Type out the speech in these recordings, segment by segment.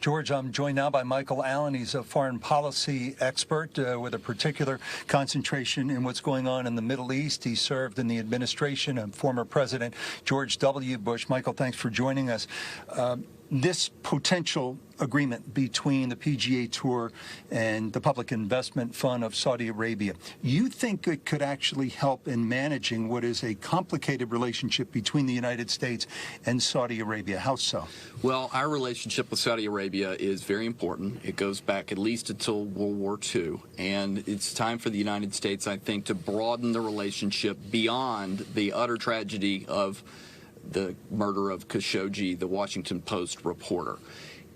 George, I'm joined now by Michael Allen. He's a foreign policy expert with a particular concentration in what's going on in the Middle East. He served in the administration of former President George W. Bush. Michael, thanks for joining us. This potential agreement between the PGA Tour and the Public Investment Fund of Saudi Arabia, you think it could actually help in managing what is a complicated relationship between the United States and Saudi Arabia? How so? Well, our relationship with Saudi Arabia is very important. It goes back at least until World War II, and it's time for the United States, I think, to broaden the relationship beyond the utter tragedy of the murder of Khashoggi, the Washington Post reporter.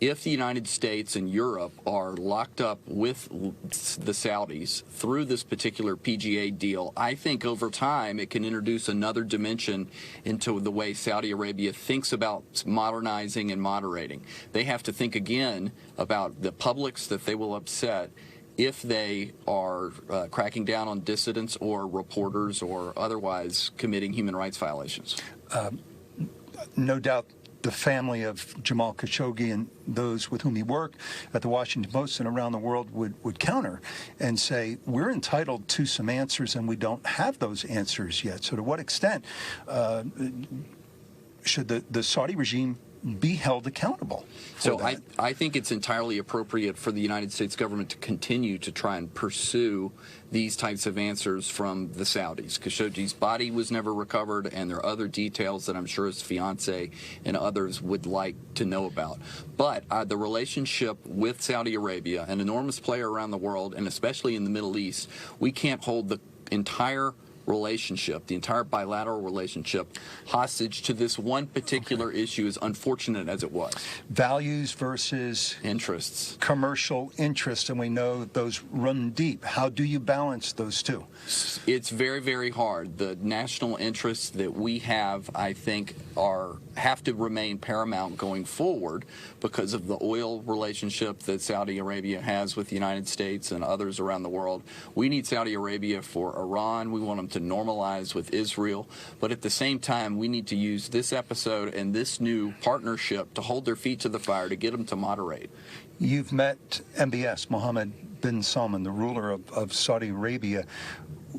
If the United States and Europe are locked up with the Saudis through this particular PGA deal, I think over time it can introduce another dimension into the way Saudi Arabia thinks about modernizing and moderating. They have to think again about the publics that they will upset if they are cracking down on dissidents or reporters or otherwise committing human rights violations. No doubt the family of Jamal Khashoggi and those with whom he worked at the Washington Post and around the world would counter and say, we're entitled to some answers and we don't have those answers yet. So to what extent should the Saudi regime be held accountable? So I think it's entirely appropriate for the United States government to continue to try and pursue these types of answers from the Saudis. Khashoggi's body was never recovered, and there are other details that I'm sure his fiance and others would like to know about. But the relationship with Saudi Arabia, an enormous player around the world, and especially in the Middle East, we can't hold the entire relationship, the entire bilateral relationship, hostage to this one particular issue, as unfortunate as it was. Values versus interests. Commercial interests, and we know those run deep. How do you balance those two? It's very, very hard. The national interests that we have, I think, have to remain paramount going forward because of the oil relationship that Saudi Arabia has with the United States and others around the world. We need Saudi Arabia for Iran. We want them to normalize with Israel. But at the same time, we need to use this episode and this new partnership to hold their feet to the fire, to get them to moderate. You've met MBS, Mohammed bin Salman, the ruler of Saudi Arabia.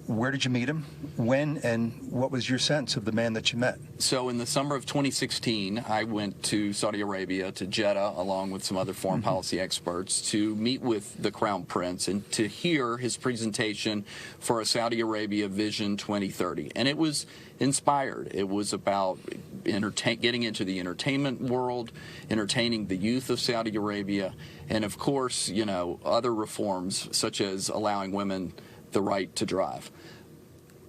Where did you meet him? When? And what was your sense of the man that you met? So in the summer of 2016, I went to Saudi Arabia, to Jeddah, along with some other foreign policy experts, to meet with the Crown Prince and to hear his presentation for a Saudi Arabia Vision 2030. And it was inspired. It was about getting into the entertainment world, entertaining the youth of Saudi Arabia, and of course, you know, other reforms such as allowing women the right to drive.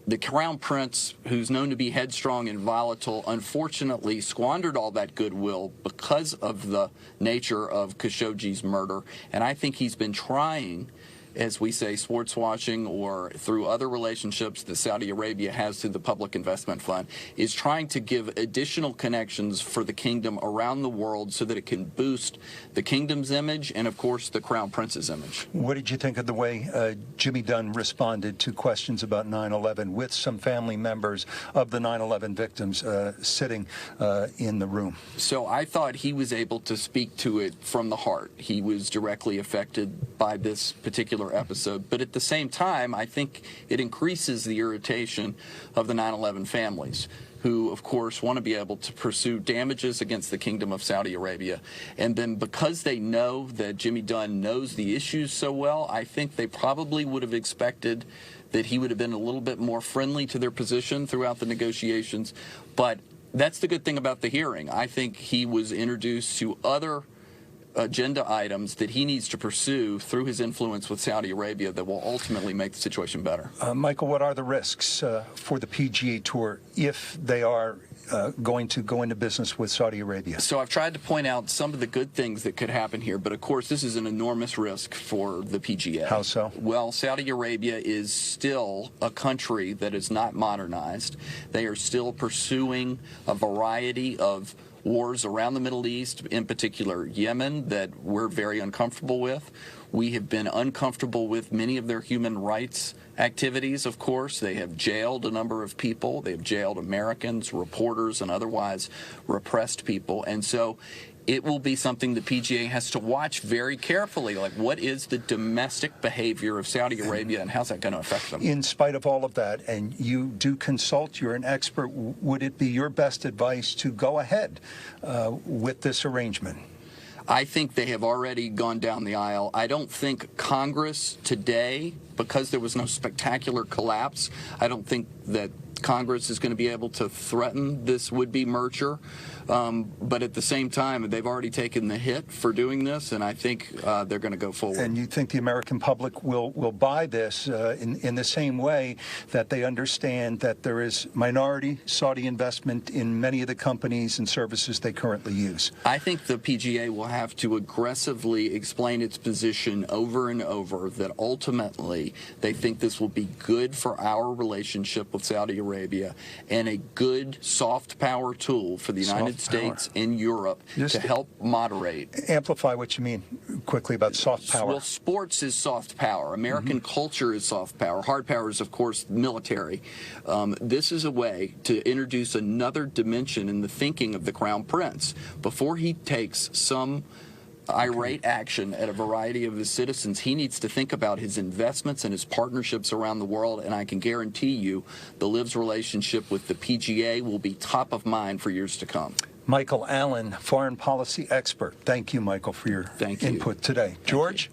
The Crown Prince, who's known to be headstrong and volatile, unfortunately squandered all that goodwill because of the nature of Khashoggi's murder, and I think he's been trying, as we say, sports washing or through other relationships that Saudi Arabia has through the Public Investment Fund, is trying to give additional connections for the kingdom around the world so that it can boost the kingdom's image and, of course, the Crown Prince's image. What did you think of the way Jimmy Dunn responded to questions about 9/11 with some family members of the 9/11 victims sitting in the room? So I thought he was able to speak to it from the heart. He was directly affected by this particular episode, but at the same time, I think it increases the irritation of the 9/11 families, who, of course, want to be able to pursue damages against the Kingdom of Saudi Arabia. And then because they know that Jimmy Dunn knows the issues so well, I think they probably would have expected that he would have been a little bit more friendly to their position throughout the negotiations. But that's the good thing about the hearing. I think he was introduced to other agenda items that he needs to pursue through his influence with Saudi Arabia that will ultimately make the situation better. Michael, what are the risks for the PGA Tour if they are going to go into business with Saudi Arabia? So I've tried to point out some of the good things that could happen here, but of course this is an enormous risk for the PGA. How so? Well, Saudi Arabia is still a country that is not modernized. They are still pursuing a variety of wars around the Middle East, in particular Yemen, that we're very uncomfortable with. We have been uncomfortable with many of their human rights activities, of course. They have jailed a number of people. They have jailed Americans, reporters, and otherwise repressed people. And so it will be something the PGA has to watch very carefully. Like, what is the domestic behavior of Saudi Arabia, and how's that going to affect them? In spite of all of that, and you do consult, you're an expert, would it be your best advice to go ahead with this arrangement? I think they have already gone down the aisle. I don't think Congress today, because there was no spectacular collapse, I don't think that Congress is going to be able to threaten this would-be merger. But at the same time, they've already taken the hit for doing this, and I think they're going to go forward. And you think the American public will buy this in the same way that they understand that there is minority Saudi investment in many of the companies and services they currently use? I think the PGA will have to aggressively explain its position over and over that ultimately they think this will be good for our relationship with Saudi Arabia and a good soft power tool for the United States and Europe to help moderate. Amplify what you mean quickly about soft power. Well, sports is soft power. American culture is soft power. Hard power is, of course, military. This is a way to introduce another dimension in the thinking of the Crown Prince. Before he takes some irate action at a variety of his citizens, he needs to think about his investments and his partnerships around the world, and I can guarantee you the LIV's relationship with the PGA will be top of mind for years to come. Michael Allen, foreign policy expert. Thank you, Michael, for your input today. George?